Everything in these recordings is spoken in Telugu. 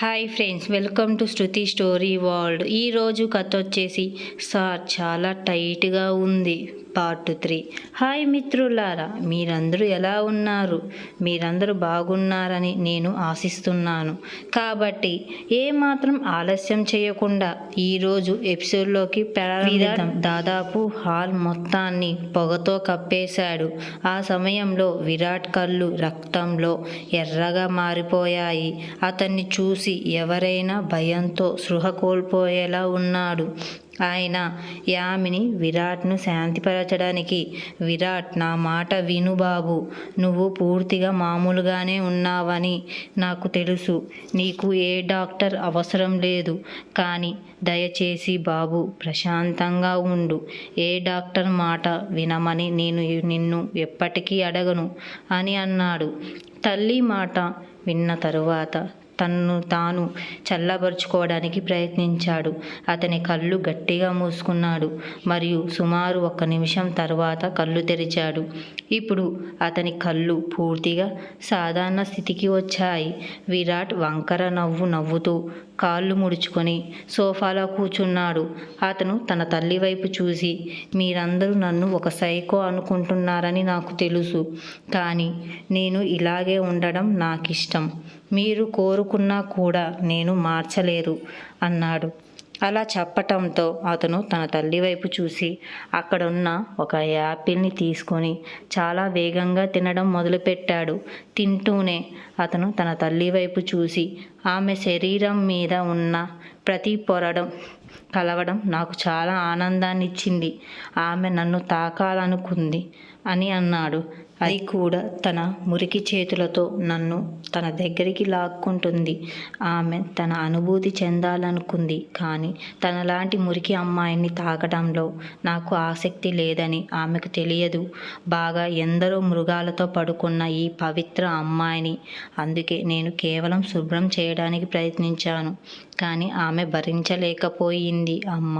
Hi friends, welcome to Shruti story world. ఈరోజు కథ వచ్చేసి సార్ చాలా టైట్గా ఉంది పార్ట్ 3. హాయ్ మిత్రులారా, మీరందరూ ఎలా ఉన్నారు? మీరందరూ బాగున్నారని నేను ఆశిస్తున్నాను. కాబట్టి ఏమాత్రం ఆలస్యం చేయకుండా ఈరోజు ఎపిసోడ్లోకి ప్రారంభిద్దాం. దాదాపు హాల్ మొత్తాన్ని పొగతో కప్పేశాడు. ఆ సమయంలో విరాట్ కళ్ళు రక్తంలో ఎర్రగా మారిపోయాయి. అతన్ని చూసి ఎవరైనా భయంతో స్పృహ కోల్పోయేలా ఉన్నాడు. ఆయన యామిని విరాట్ను శాంతిపరచడానికి, విరాట్ నా మాట విను బాబు, నువ్వు పూర్తిగా మామూలుగానే ఉన్నావని నాకు తెలుసు. నీకు ఏ డాక్టర్ అవసరం లేదు. కానీ దయచేసి బాబు ప్రశాంతంగా ఉండు. ఏ డాక్టర్ మాట వినమని నేను నిన్ను ఎప్పటికీ అడగను అని అన్నాడు. తల్లి మాట విన్న తరువాత తన్ను తాను చల్లబరుచుకోవడానికి ప్రయత్నించాడు. అతని కళ్ళు గట్టిగా మూసుకున్నాడు మరియు సుమారు 1 నిమిషం తర్వాత కళ్ళు తెరిచాడు. ఇప్పుడు అతని కళ్ళు పూర్తిగా సాధారణ స్థితికి వచ్చాయి. విరాట్ వంకర నవ్వుతూ కాళ్ళు ముడుచుకొని సోఫాలో కూర్చున్నాడు. అతను తన తల్లి వైపు చూసి, మీరందరూ నన్ను ఒక సైకో అనుకుంటున్నారని నాకు తెలుసు. కానీ నేను ఇలాగే ఉండడం నాకిష్టం. మీరు కోరుకున్నా కూడా నేను మార్చలేరు అన్నాడు. అలా చెప్పటంతో అతను తన తల్లి వైపు చూసి అక్కడున్న ఒక యాపిల్ని తీసుకొని చాలా వేగంగా తినడం మొదలుపెట్టాడు. తింటూనే అతను తన తల్లి వైపు చూసి, ఆమె శరీరం మీద ఉన్న ప్రతి పొరడం కలవడం నాకు చాలా ఆనందాన్ని ఇచ్చింది. ఆమె నన్ను తాకాలనుకుంది అని అన్నాడు. అది కూడా తన మురికి చేతులతో నన్ను తన దగ్గరికి లాక్కుంటుంది. ఆమె తన అనుభూతి చెందాలనుకుంది. కానీ తనలాంటి మురికి అమ్మాయిని తాకడంలో నాకు ఆసక్తి లేదని ఆమెకు తెలియదు. బాగా ఎందరో మృగాలతో పడుకున్న ఈ పవిత్ర అమ్మాయిని అందుకే నేను కేవలం శుభ్రం చేయడానికి ప్రయత్నించాను. కానీ ఆమె భరించలేకపోయింది. అమ్మ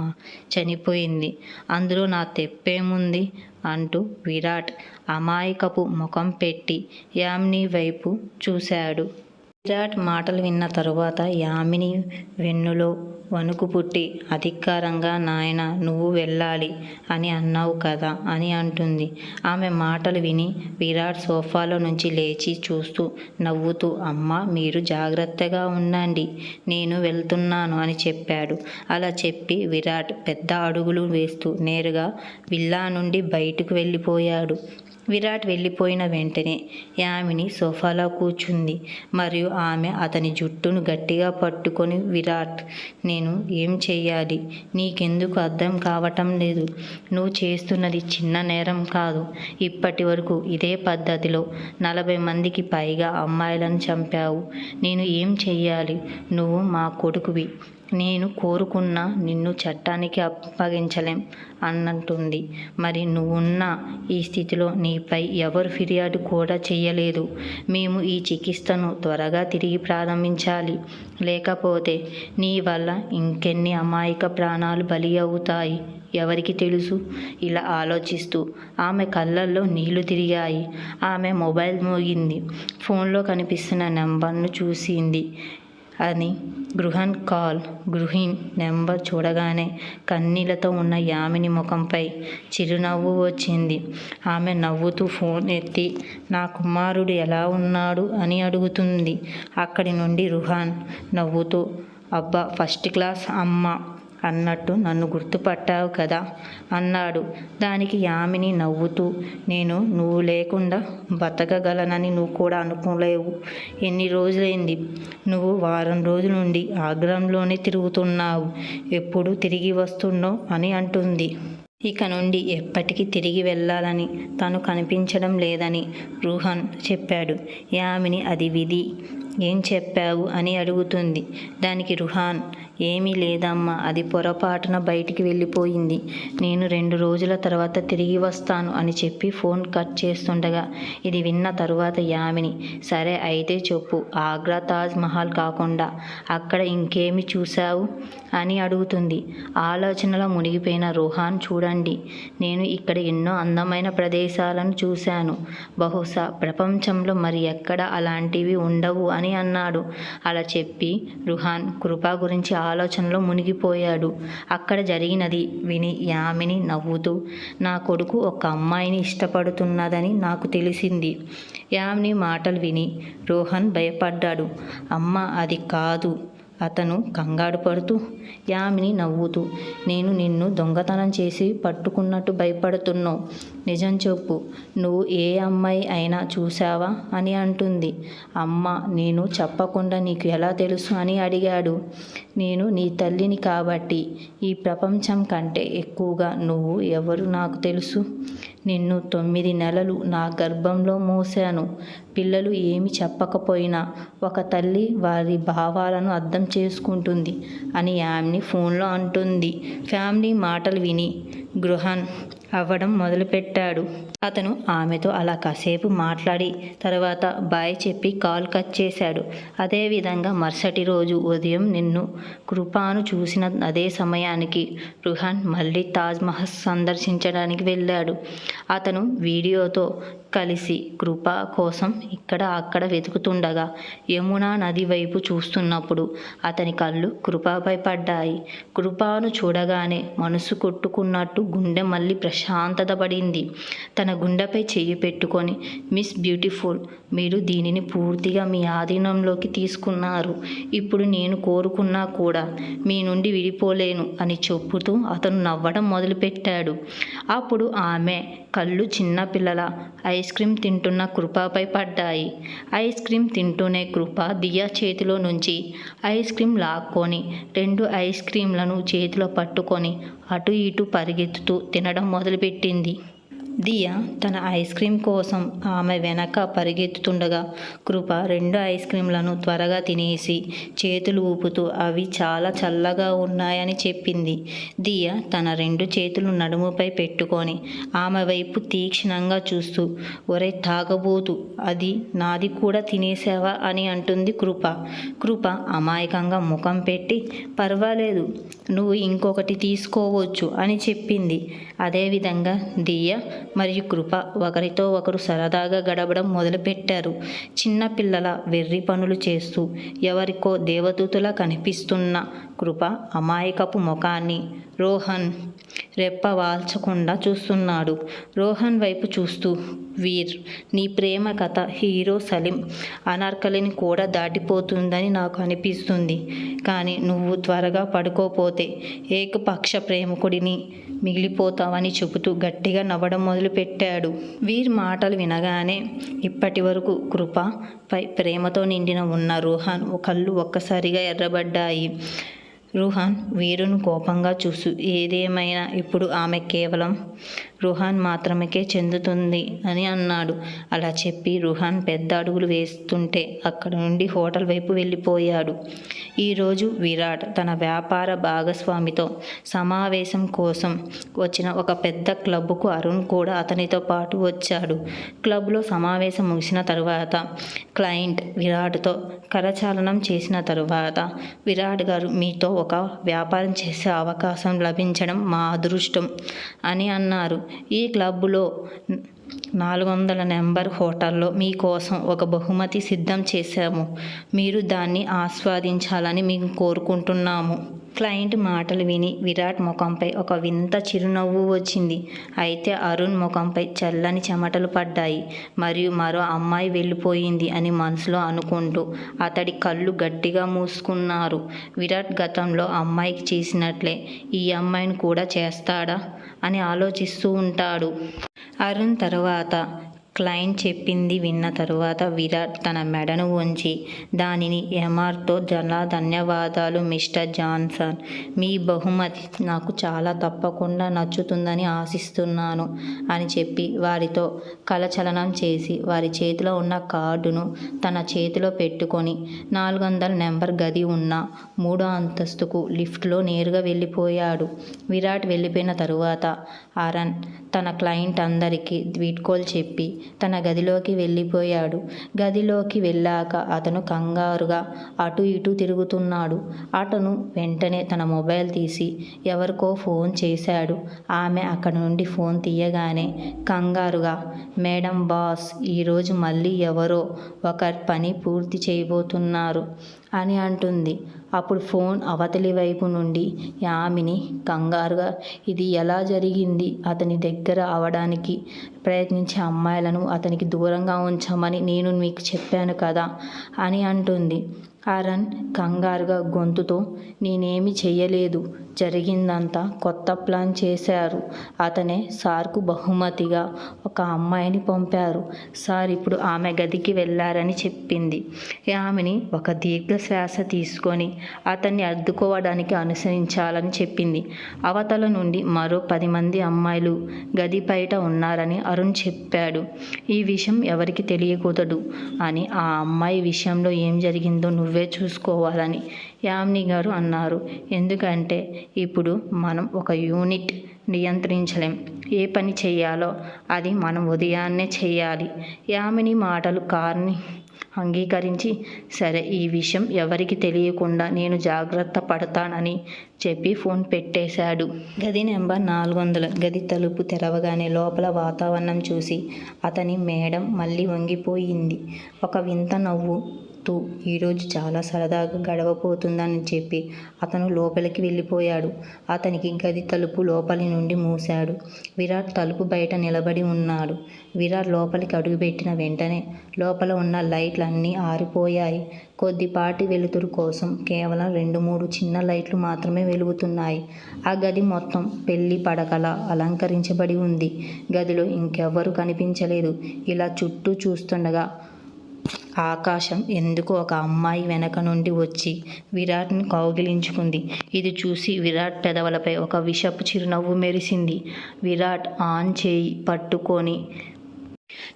చనిపోయింది. అందులో నా తెప్పేముంది అంటూ విరాట్ అమాయకపు ముఖం పెట్టి యామిని వైపు చూశాడు. విరాట్ మాటలు విన్న తరువాత యామిని వెన్నులో వణుకు పుట్టి, అధికారంగా నాయనా నువ్వు వెళ్ళాలి అని అన్నావు కదా అని అంటుంది. ఆమె మాటలు విని విరాట్ సోఫాలో నుంచి లేచి చూస్తూ నవ్వుతూ, అమ్మ మీరు జాగ్రత్తగా ఉండండి, నేను వెళ్తున్నాను అని చెప్పాడు. అలా చెప్పి విరాట్ పెద్ద అడుగులు వేస్తూ నేరుగా విల్లా నుండి బయటకు వెళ్ళిపోయాడు. విరాట్ వెళ్ళిపోయిన వెంటనే యామిని సోఫాలో కూర్చుంది మరియు ఆమె అతని జుట్టును గట్టిగా పట్టుకొని, విరాట్ నేను ఏం చెయ్యాలి? నీకెందుకు అర్థం కావటం లేదు? నువ్వు చేస్తున్నది చిన్న నేరం కాదు. ఇప్పటి వరకు ఇదే పద్ధతిలో 40 మందికి పైగా అమ్మాయిలను చంపావు. నేను ఏం చెయ్యాలి? నువ్వు మా కొడుకువి. నేను కోరుకున్నా నిన్ను చట్టానికి అప్పగించలేం అన్నట్టుంది. మరి నువ్వున్న ఈ స్థితిలో నీపై ఎవరు ఫిర్యాదు కూడా చెయ్యలేదు. మేము ఈ చికిత్సను త్వరగా తిరిగి ప్రారంభించాలి. లేకపోతే నీ వల్ల ఇంకెన్ని అమాయక ప్రాణాలు బలి అవుతాయి ఎవరికి తెలుసు? ఇలా ఆలోచిస్తూ ఆమె కళ్ళల్లో నీళ్లు తిరిగాయి. ఆమె మొబైల్ మోగింది. ఫోన్లో కనిపిస్తున్న నెంబర్ను చూసింది. అని గృహన్ కాల్. గృహిణ్ నెంబర్ చూడగానే కన్నీళ్లతో ఉన్న యామిని ముఖంపై చిరునవ్వు వచ్చింది. ఆమె నవ్వుతూ ఫోన్ ఎత్తి, నా కుమారుడు ఎలా ఉన్నాడు అని అడుగుతుంది. అక్కడి నుండి రుహాన్ నవ్వుతూ, అబ్బా ఫస్ట్ క్లాస్ అమ్మ అన్నట్టు నన్ను గుర్తుపట్టావు కదా అన్నాడు. దానికి యామిని నవ్వుతూ, నువ్వు లేకుండా బతకగలనని నువ్వు కూడా అనుకోలేవు. ఎన్ని రోజులైంది? నువ్వు వారం రోజుల నుండి ఆగ్రాలోనే తిరుగుతున్నావు. ఎప్పుడు తిరిగి వస్తున్నావు అని అంటుంది. ఇక నుండి ఎప్పటికీ తిరిగి వెళ్ళాలని తను కనిపించడం లేదని రుహాన్ చెప్పాడు. యామిని అది విధి. ఏం చెప్పావు అని అడుగుతుంది. దానికి రుహాన్, ఏమీ లేదమ్మా, అది పొరపాటున బయటికి వెళ్ళిపోయింది. నేను 2 రోజుల తర్వాత తిరిగి వస్తాను అని చెప్పి ఫోన్ కట్ చేస్తుండగా ఇది విన్న తరువాత యామిని, సరే అయితే చెప్పు, ఆగ్రా తాజ్ మహల్ కాకుండా అక్కడ ఇంకేమి చూశావు అని అడుగుతుంది. ఆలోచనలో మునిగిపోయిన రోహన్, చూడండి, నేను ఇక్కడ ఎన్నో అందమైన ప్రదేశాలను చూశాను. బహుశా ప్రపంచంలో మరి ఎక్కడ అలాంటివి ఉండవు అని అన్నాడు. అలా చెప్పి రుహాన్ కృప గురించి ఆలోచనలో మునిగిపోయాడు. అక్కడ జరిగినది విని యామిని నవ్వుతూ, నా కొడుకు ఒక అమ్మాయిని ఇష్టపడుతున్నదని నాకు తెలిసింది. యామిని మాటలు విని రోహన్ భయపడ్డాడు. అమ్మ, అది కాదు అతను కంగారు పడుతూ. యామిని నవ్వుతూ, నేను నిన్ను దొంగతనం చేసి పట్టుకున్నట్టు భయపడుతున్నావు. నిజం చెప్పు, నువ్వు ఏ అమ్మాయి అయినా చూసావా అని అంటుంది. అమ్మ, నేను చెప్పకుండా నీకు ఎలా తెలుసు అని అడిగాడు. నేను నీ తల్లిని కాబట్టి ఈ ప్రపంచం కంటే ఎక్కువగా నువ్వు ఎవరు నాకు తెలుసు. నిన్ను 9 నెలలు నా గర్భంలో మోసాను. పిల్లలు ఏమి చెప్పకపోయినా ఒక తల్లి వారి భావాలను అర్థం చేసుకుంటుంది అని యామిని ఫోన్లో అంటుంది. ఫ్యామిలీ మాటలు విని గృహన్ అవ్వడం మొదలుపెట్టాడు. అతను ఆమెతో అలా కాసేపు మాట్లాడి తర్వాత బాయ్ చెప్పి కాల్ కట్ చేశాడు. అదేవిధంగా మరుసటి రోజు ఉదయం నిన్ను కృపాను చూసిన అదే సమయానికి రుహాన్ మళ్ళీ తాజ్ మహల్ సందర్శించడానికి వెళ్ళాడు. అతను వీడియోతో కలిసి కృప కోసం ఇక్కడ అక్కడ వెతుకుతుండగా యమునా నది వైపు చూస్తున్నప్పుడు అతని కళ్ళు కృపపై పడ్డాయి. కృపను చూడగానే మనసు కొట్టుకున్నట్టు గుండె మళ్ళీ ప్రశాంతత పడింది. తన గుండెపై చెయ్యి పెట్టుకొని, మిస్ బ్యూటిఫుల్, మీరు దీనిని పూర్తిగా మీ ఆధీనంలోకి తీసుకున్నారు. ఇప్పుడు నేను కోరుకున్నా కూడా మీ నుండి విడిపోలేను అని చెప్పుతూ అతను నవ్వడం మొదలుపెట్టాడు. అప్పుడు ఆమె కళ్ళు చిన్నపిల్లల ఐస్ క్రీమ్ తింటున్న కృపపై పడ్డాయి. ఐస్ క్రీమ్ తింటూనే కృప దియా చేతిలో నుంచి ఐస్ క్రీమ్ లాక్కొని 2 ఐస్ క్రీమ్లను చేతిలో పట్టుకొని అటు ఇటు పరిగెత్తుతూ తినడం మొదలుపెట్టింది. దియా తన ఐస్ క్రీమ్ కోసం ఆమె వెనక పరిగెత్తుతుండగా కృప 2 ఐస్ క్రీమ్లను త్వరగా తినేసి చేతులు ఊపుతూ అవి చాలా చల్లగా ఉన్నాయని చెప్పింది. దియా తన 2 చేతులు నడుముపై పెట్టుకొని ఆమె వైపు తీక్షణంగా చూస్తూ, ఒరే తాగబోతు, అది నాది కూడా తినేసావా అని అంటుంది కృప. కృప అమాయకంగా ముఖం పెట్టి, పర్వాలేదు, నువ్వు ఇంకొకటి తీసుకోవచ్చు అని చెప్పింది. అదేవిధంగా దియా మరియు కృప ఒకరితో ఒకరు సరదాగా గడపడం మొదలుపెట్టారు. చిన్నపిల్లల వెర్రి పనులు చేస్తూ ఎవరికో దేవదూతలా కనిపిస్తున్న కృప అమాయకపు ముఖాన్ని రోహన్ రెప్ప వాల్చకుండా చూస్తున్నాడు. రోహన్ వైపు చూస్తూ, వీర్, నీ ప్రేమ కథ హీరో సలీం అనార్కలిని కూడా దాటిపోతుందని నాకు అనిపిస్తుంది. కానీ నువ్వు త్వరగా పడుకోపోతే ఏకపక్ష ప్రేమికుడిని మిగిలిపోతావని చెబుతూ గట్టిగా నవ్వడం మొదలుపెట్టాడు. వీర్ మాటలు వినగానే ఇప్పటి వరకు కృపపై ప్రేమతో నిండిన ఉన్న రోహన్ కళ్ళు ఒక్కసారిగా ఎర్రబడ్డాయి. రుహాన్ వీరును కోపంగా చూస్తూ, ఏదేమైనా ఇప్పుడు ఆమె కేవలం రుహాన్ మాత్రమే చెందుతుంది అని అన్నాడు. అలా చెప్పి రుహాన్ పెద్ద అడుగులు వేస్తుంటే అక్కడ నుండి హోటల్ వైపు వెళ్ళిపోయాడు. ఈరోజు విరాట్ తన వ్యాపార భాగస్వామితో సమావేశం కోసం వచ్చిన ఒక పెద్ద క్లబ్కు అరుణ్ కూడా అతనితో పాటు వచ్చాడు. క్లబ్లో సమావేశం ముగిసిన తరువాత క్లయింట్ విరాట్తో కరచాలనం చేసిన తరువాత, విరాట్ గారు, మీతో ఒక వ్యాపారం చేసే అవకాశం లభించడం మా అదృష్టం అని అన్నారు. ఈ క్లబ్లో 400 నెంబర్ హోటల్లో మీకోసం ఒక బహుమతి సిద్ధం చేశాము. మీరు దాన్ని ఆస్వాదించాలని మేము కోరుకుంటున్నాము. క్లయింట్ మాటలు విని విరాట్ ముఖంపై ఒక వింత చిరునవ్వు వచ్చింది. అయితే అరుణ్ ముఖంపై చల్లని చెమటలు పడ్డాయి. మరియు మరో అమ్మాయి వెళ్ళిపోయింది అని మనసులో అనుకుంటూ అతడి కళ్ళు గట్టిగా మూసుకున్నారు. విరాట్ గతంలో అమ్మాయికి చేసినట్లే ఈ అమ్మాయిని కూడా చేస్తాడా అని ఆలోచిస్తూ ఉంటాడు. అరుణ్ తర్వాత క్లయింట్ చెప్పింది విన్న తరువాత విరాట్ తన మెడను వంచి దానిని ఎంఆర్తో చాలా ధన్యవాదాలు మిస్టర్ జాన్సన్. మీ బహుమతి నాకు చాలా తప్పకుండా నచ్చుతుందని ఆశిస్తున్నాను అని చెప్పి వారితో కలచలనం చేసి వారి చేతిలో ఉన్న కార్డును తన చేతిలో పెట్టుకొని 400 నెంబర్ గది ఉన్న 3వ అంతస్తుకు లిఫ్ట్లో నేరుగా వెళ్ళిపోయాడు. విరాట్ వెళ్ళిపోయిన తరువాత అరుణ్ తన క్లయింట్ అందరికీ వీడ్కోలు చెప్పి తన గదిలోకి వెళ్ళిపోయాడు. గదిలోకి వెళ్ళాక అతను కంగారుగా అటు ఇటు తిరుగుతున్నాడు. అతను వెంటనే తన మొబైల్ తీసి ఎవరికో ఫోన్ చేశాడు. ఆమె అక్కడి నుండి ఫోన్ తీయగానే కంగారుగా, మేడం బాస్, ఈరోజు మళ్ళీ ఎవరో ఒకరి పని పూర్తి చేయబోతున్నారు అని అంటుంది. అప్పుడు ఫోన్ అవతలి వైపు నుండి యామిని కంగారుగా, ఇది ఎలా జరిగింది? అతని దగ్గర అవడానికి ప్రయత్నించే అమ్మాయిలను అతనికి దూరంగా ఉంచమని నేను మీకు చెప్పాను కదా అని అంటుంది. అరుణ్ కంగారుగా గొంతుతో, నేనేమి చెయ్యలేదు, జరిగిందంతా కొత్త ప్లాన్ చేశారు. అతనే సార్కు బహుమతిగా ఒక అమ్మాయిని పంపారు. సార్ ఇప్పుడు ఆమె గదికి వెళ్ళారని చెప్పింది. ఆమెని ఒక దీర్ఘశ్వాస తీసుకొని అతన్ని అడ్డుకోవడానికి అనుసరించాలని చెప్పింది. అవతల నుండి మరో 10 మంది అమ్మాయిలు గది బయట ఉన్నారని అరుణ్ చెప్పాడు. ఈ విషయం ఎవరికి తెలియకూడదు అని, ఆ అమ్మాయి విషయంలో ఏం జరిగిందో నువ్వే చూసుకోవాలని యామిని గారు అన్నారు. ఎందుకంటే ఇప్పుడు మనం ఒక యూనిట్ నియంత్రించలేం. ఏ పని చేయాలో అది మనం ఉదయాన్నే చేయాలి. యామిని మాటలు కార్ని అంగీకరించి, సరే, ఈ విషయం ఎవరికి తెలియకుండా నేను జాగ్రత్త పడతానని చెప్పి ఫోన్ పెట్టేశాడు. గది నెంబర్ 400 గది తలుపు తెరవగానే లోపల వాతావరణం చూసి అతని మేడం మళ్ళీ వంగిపోయింది. ఒక వింత నవ్వుతూ ఈరోజు చాలా సరదాగా గడవబోతుందని చెప్పి అతను లోపలికి వెళ్ళిపోయాడు. అతనికి గది తలుపు లోపలి నుండి మూశాడు. విరాట్ తలుపు బయట నిలబడి ఉన్నాడు. విరాట్ లోపలికి అడుగుపెట్టిన వెంటనే లోపల ఉన్న లైట్లన్నీ ఆరిపోయాయి. కొద్దిపాటి వెలుతురు కోసం కేవలం 2-3 చిన్న లైట్లు మాత్రమే వెలుగుతున్నాయి. ఆ గది మొత్తం పెళ్లి పడకలా అలంకరించబడి ఉంది. గదిలో ఇంకెవ్వరూ కనిపించలేదు. ఇలా చుట్టూ చూస్తుండగా ఆకాశం ఎందుకో ఒక అమ్మాయి వెనక నుండి వచ్చి విరాట్ని కౌగిలించుకుంది. ఇది చూసి విరాట్ పెదవులపై ఒక విషపు చిరునవ్వు మెరిసింది. విరాట్ ఆన్ చేయి పట్టుకొని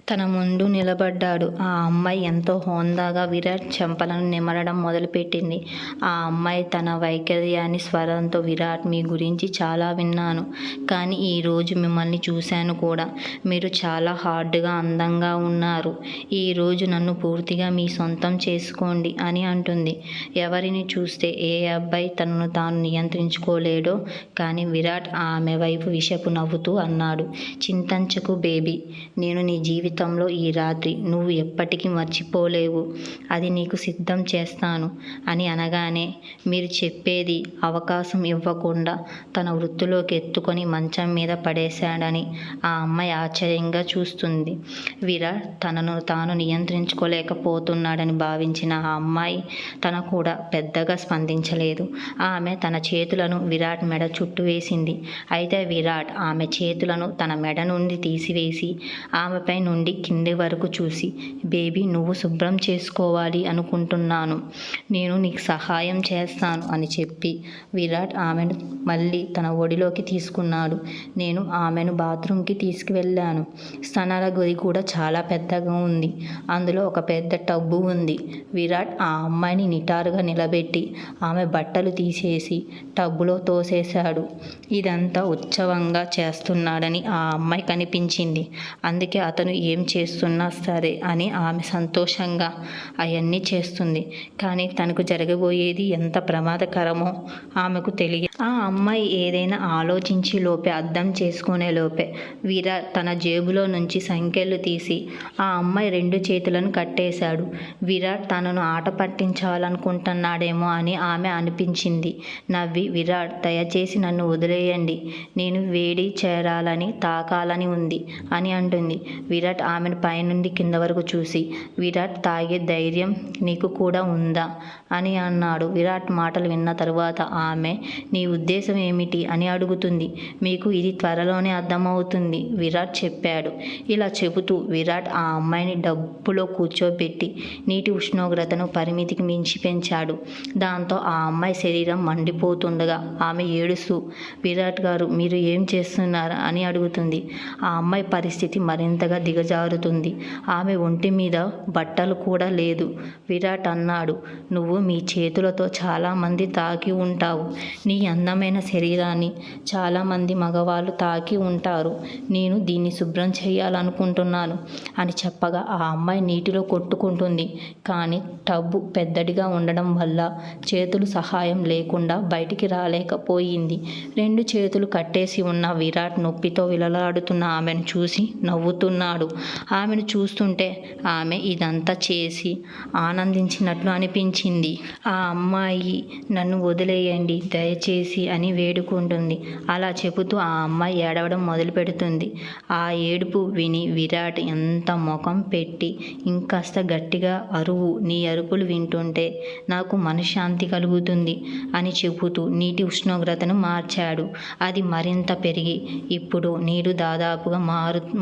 తన ముందు నిలబడ్డాడు. ఆ అమ్మాయి ఎంతో హోందాగా విరాట్ చెంపలను నిమరడం మొదలుపెట్టింది. ఆ అమ్మాయి తన వైఖర్యాన్ని స్వరంతో, విరాట్, మీ గురించి చాలా విన్నాను, కానీ ఈరోజు మిమ్మల్ని చూశాను కూడా. మీరు చాలా హార్డ్గా అందంగా ఉన్నారు. ఈరోజు నన్ను పూర్తిగా మీ సొంతం చేసుకోండి అని అంటుంది. ఎవరిని చూస్తే ఏ అబ్బాయి తనను తాను నియంత్రించుకోలేడో, కానీ విరాట్ ఆమె వైపు విషపు నవ్వుతూ అన్నాడు, చింతించకు బేబీ, నేను నీ జీవితంలో ఈ రాత్రి నువ్వు ఎప్పటికీ మర్చిపోలేవు. అది నీకు సిద్ధం చేస్తాను అని అనగానే మీరు చెప్పేది అవకాశం ఇవ్వకుండా తన వృత్తిలోకి ఎత్తుకొని మంచం మీద పడేశాడని ఆ అమ్మాయి ఆశ్చర్యంగా చూస్తుంది. విరాట్ తనను తాను నియంత్రించుకోలేకపోతున్నాడని భావించిన ఆ అమ్మాయి తన కూడా పెద్దగా స్పందించలేదు. ఆమె తన చేతులను విరాట్ మెడ చుట్టూ వేసింది. అయితే విరాట్ ఆమె చేతులను తన మెడ నుండి తీసివేసి ఆమెపై నుండి కింది వరకు చూసి, బేబీ, నువ్వు శుభ్రం చేసుకోవాలి అనుకుంటున్నాను, నేను నీకు సహాయం చేస్తాను అని చెప్పి విరాట్ ఆమెను మళ్ళీ తన ఒడిలోకి తీసుకున్నాడు. నేను ఆమెను బాత్రూంకి తీసుకువెళ్ళాను. స్నానాల గది కూడా చాలా పెద్దగా ఉంది. అందులో ఒక పెద్ద టబ్బు ఉంది. విరాట్ ఆ అమ్మాయిని నిటారుగా నిలబెట్టి ఆమె బట్టలు తీసేసి టబ్బులో తోసేశాడు. ఇదంతా ఉత్సవంగా చేస్తున్నాడని ఆ అమ్మాయి కనిపించింది. అందుకే అతను ఏం చేస్తున్నా సరే అని ఆమె సంతోషంగా అవన్నీ చేస్తుంది. కానీ తనకు జరగబోయేది ఎంత ప్రమాదకరమో ఆమెకు తెలియదు. ఆ అమ్మాయి ఏదైనా ఆలోచించి లోపే, అర్థం చేసుకునే లోపే విరాట్ తన జేబులో నుంచి సంకెళ్ళు తీసి ఆ అమ్మాయి 2 చేతులను కట్టేశాడు. విరాట్ తనను ఆట పట్టించాలనుకుంటున్నాడేమో అని ఆమె అనిపించింది. నవ్వి, విరాట్, దయచేసి నన్ను వదిలేయండి, నేను వేడి చేరాలని తాకాలని ఉంది అని అంటుంది. విరాట్ ఆమెను పైనుండి కింద వరకు చూసి, విరాట్, తాగే ధైర్యం నీకు కూడా ఉందా అని అన్నాడు. విరాట్ మాటలు విన్న తరువాత ఆమె, నీ ఉద్దేశం ఏమిటి అని అడుగుతుంది. మీకు ఇది త్వరలోనే అర్థమవుతుంది విరాట్ చెప్పాడు. ఇలా చెబుతూ విరాట్ ఆ అమ్మాయిని డబ్బులో కూర్చోబెట్టి నీటి ఉష్ణోగ్రతను పరిమితికి మించి పెంచాడు. దాంతో ఆ అమ్మాయి శరీరం మండిపోతుండగా ఆమె ఏడుస్తూ విరాట్ గారు మీరు ఏం చేస్తున్నారు అని అడుగుతుంది. ఆ అమ్మాయి పరిస్థితి మరింతగా దిగజారుతుంది. ఆమె ఒంటి మీద బట్టలు కూడా లేదు. విరాట్ అన్నాడు, నువ్వు మీ చేతులతో చాలామంది తాకి ఉంటావు. నీ అందమైన శరీరాన్ని చాలామంది మగవాళ్ళు తాకి ఉంటారు. నేను దీన్ని శుభ్రం చేయాలనుకుంటున్నాను అని చెప్పగా ఆ అమ్మాయి నీటిలో కొట్టుకుంటుంది. కానీ టబ్బు పెద్దదిగా ఉండడం వల్ల చేతులు సహాయం లేకుండా బయటికి రాలేకపోయింది. 2 చేతులు కట్టేసి ఉన్న విరాట్ నొప్పితో విలలాడుతున్న ఆమెను చూసి నవ్వుతున్నాడు. ఆమెను చూస్తుంటే ఆమె ఇదంతా చేసి ఆనందించినట్లు అనిపించింది. ఆ అమ్మాయి నన్ను వదిలేయండి దయచేసి అని వేడుకుంటుంది. అలా చెబుతూ ఆ అమ్మాయి ఏడవడం మొదలు పెడుతుంది. ఆ ఏడుపు విని విరాట్ ఎంత ముఖం పెట్టి ఇంకాస్త గట్టిగా అరువు, నీ అరుపులు వింటుంటే నాకు మనశ్శాంతి కలుగుతుంది అని చెబుతూ నీటి ఉష్ణోగ్రతను మార్చాడు. అది మరింత పెరిగి ఇప్పుడు నీరు దాదాపుగా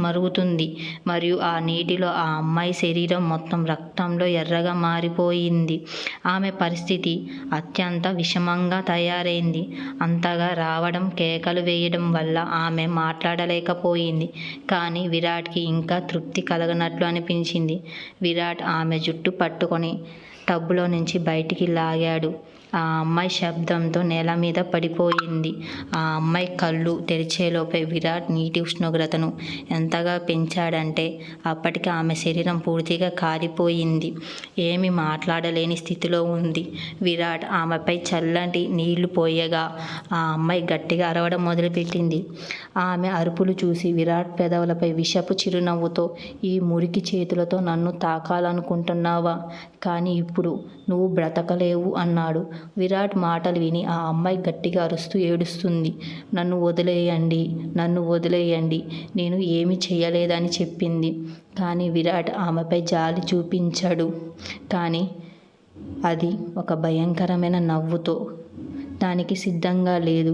మరుగుతుంది. మరియు ఆ నీటిలో ఆ అమ్మాయి శరీరం మొత్తం రక్తంలో ఎర్రగా మారిపోయింది. ఆమె పరిస్థితి అత్యంత విషమంగా తయారైంది. అంతగా రావడం, కేకలు వేయడం వల్ల ఆమె మాట్లాడలేకపోయింది. కానీ విరాట్కి ఇంకా తృప్తి కలగనట్లు అనిపించింది. విరాట్ ఆమె జుట్టు పట్టుకొని టబ్బులో నుంచి బయటికి లాగాడు. ఆ అమ్మాయి శబ్దంతో నేల మీద పడిపోయింది. ఆ అమ్మాయి కళ్ళు తెరిచేలోపే విరాట్ నీటి ఉష్ణోగ్రతను ఎంతగా పెంచాడంటే అప్పటికి ఆమె శరీరం పూర్తిగా కాలిపోయింది. ఏమీ మాట్లాడలేని స్థితిలో ఉంది. విరాట్ ఆమెపై చల్లటి నీళ్లు పోయగా ఆ అమ్మాయి గట్టిగా అరవడం మొదలుపెట్టింది. ఆమె అరుపులు చూసి విరాట్ పెదవులపై విషపు చిరునవ్వుతో ఈ మురికి చేతులతో నన్ను తాకాలనుకుంటున్నావా? కానీ ఇప్పుడు నువ్వు బ్రతకలేవు అన్నాడు. విరాట్ మాటలు విని ఆ అమ్మాయి గట్టిగా అరుస్తూ ఏడుస్తుంది. నన్ను వదిలేయండి, నన్ను వదిలేయండి, నేను ఏమీ చేయలేదని చెప్పింది. కానీ విరాట్ ఆమెపై జాలి చూపించాడు. కానీ అది ఒక భయంకరమైన నవ్వుతో దానికి సిద్ధంగా లేదు.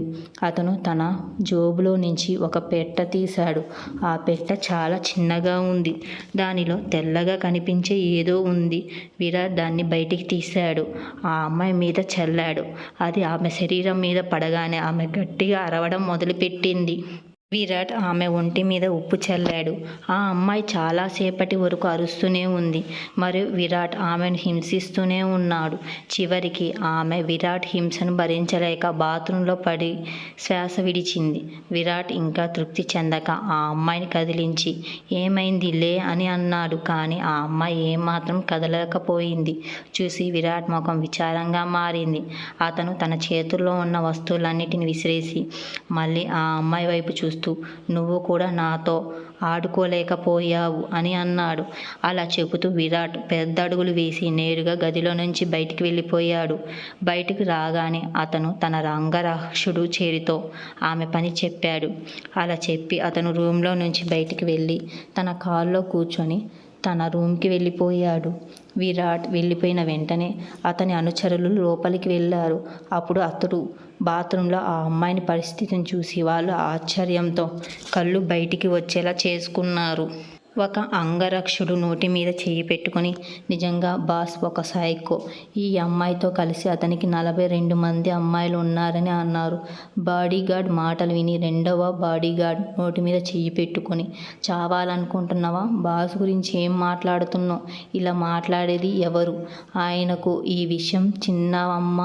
అతను తన జోబులో నుంచి ఒక పెట్ట తీశాడు. ఆ పెట్ట చాలా చిన్నగా ఉంది. దానిలో తెల్లగా కనిపించే ఏదో ఉంది. విరాట్ దాన్ని బయటికి తీశాడు. ఆ అమ్మాయి మీద చల్లాడు. అది ఆమె శరీరం మీద పడగానే ఆమె గట్టిగా అరవడం మొదలుపెట్టింది. విరాట్ ఆమె ఒంటి మీద ఉప్పు చల్లాడు. ఆ అమ్మాయి చాలాసేపటి వరకు అరుస్తూనే ఉంది. మరియు విరాట్ ఆమెను హింసిస్తూనే ఉన్నాడు. చివరికి ఆమె విరాట్ హింసను భరించలేక బాత్రూంలో పడి శ్వాస విడిచింది. విరాట్ ఇంకా తృప్తి చెందక ఆ అమ్మాయిని కదిలించి ఏమైంది లే అని అన్నాడు. కానీ ఆ అమ్మాయి ఏమాత్రం కదలకపోయింది. చూసి విరాట్ ముఖం విచారంగా మారింది. అతను తన చేతుల్లో ఉన్న వస్తువులన్నిటిని విసిరేసి మళ్ళీ ఆ అమ్మాయి వైపు చూస్తూ నువ్వు కూడా నాతో ఆడుకోలేకపోయావు అని అన్నాడు. అలా చెబుతూ విరాట్ పెద్ద అడుగులు వేసి నేరుగా గదిలో నుంచి బయటికి వెళ్ళిపోయాడు. బయటికి రాగానే అతను తన రంగరక్షుడు చేరితో ఆమె పని చెప్పాడు. అలా చెప్పి అతను రూమ్లో నుంచి బయటికి వెళ్ళి తన కారులో కూర్చొని తన రూమ్కి వెళ్ళిపోయాడు. విరాట్ వెళ్ళిపోయిన వెంటనే అతని అనుచరులు లోపలికి వెళ్ళారు. అప్పుడు అతడు బాత్రూంలో ఆ అమ్మాయిని పరిస్థితిని చూసి వాళ్ళు ఆశ్చర్యంతో కళ్ళు బయటికి వచ్చేలా చేసుకున్నారు. ఒక అంగరక్షుడు నోటి మీద చేయి పెట్టుకుని నిజంగా బాస్ ఒక సైకో. ఈ అమ్మాయితో కలిసి అతనికి 42 మంది అమ్మాయిలు ఉన్నారని అన్నారు. బాడీగార్డ్ మాటలు విని రెండవ బాడీగార్డ్ నోటి మీద చేయి పెట్టుకొని చావాలనుకుంటున్నావా? బాస్ గురించి ఏం మాట్లాడుతున్నావు? ఇలా మాట్లాడేది ఎవరు? ఆయనకు ఈ విషయం చిన్నవమ్మ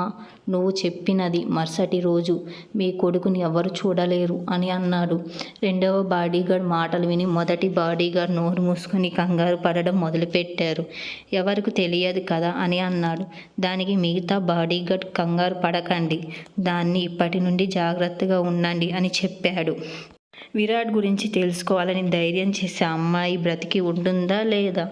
నువ్వు చెప్పినది మరుసటి రోజు మీ కొడుకుని ఎవరు చూడలేరు అని అన్నాడు. రెండవ బాడీగార్డ్ మాటలు విని మొదటి బాడీగార్డ్ నోరు మూసుకొని కంగారు పడడం మొదలుపెట్టారు. ఎవరికి తెలియదు కదా అని అన్నాడు. దానికి మిగతా బాడీగార్డ్ కంగారు పడకండి, దాన్ని ఇప్పటి నుండి జాగ్రత్తగా ఉండండి అని చెప్పాడు. విరాట్ గురించి తెలుసుకోవాలని ధైర్యం చేసే అమ్మాయి బ్రతికి ఉంటుందా లేదా?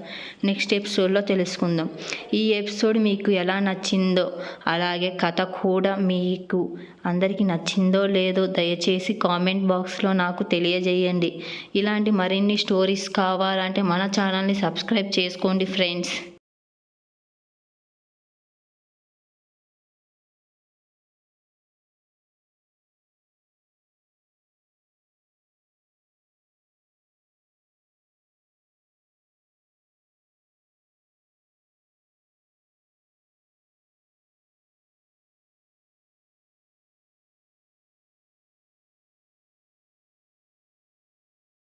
నెక్స్ట్ ఎపిసోడ్లో తెలుసుకుందాం. ఈ ఎపిసోడ్ మీకు ఎలా నచ్చిందో అలాగే కథ కూడా మీకు అందరికీ నచ్చిందో లేదో దయచేసి కామెంట్ బాక్స్లో నాకు తెలియజేయండి. ఇలాంటి మరిన్ని స్టోరీస్ కావాలంటే మన ఛానల్ని సబ్స్క్రైబ్ చేసుకోండి ఫ్రెండ్స్.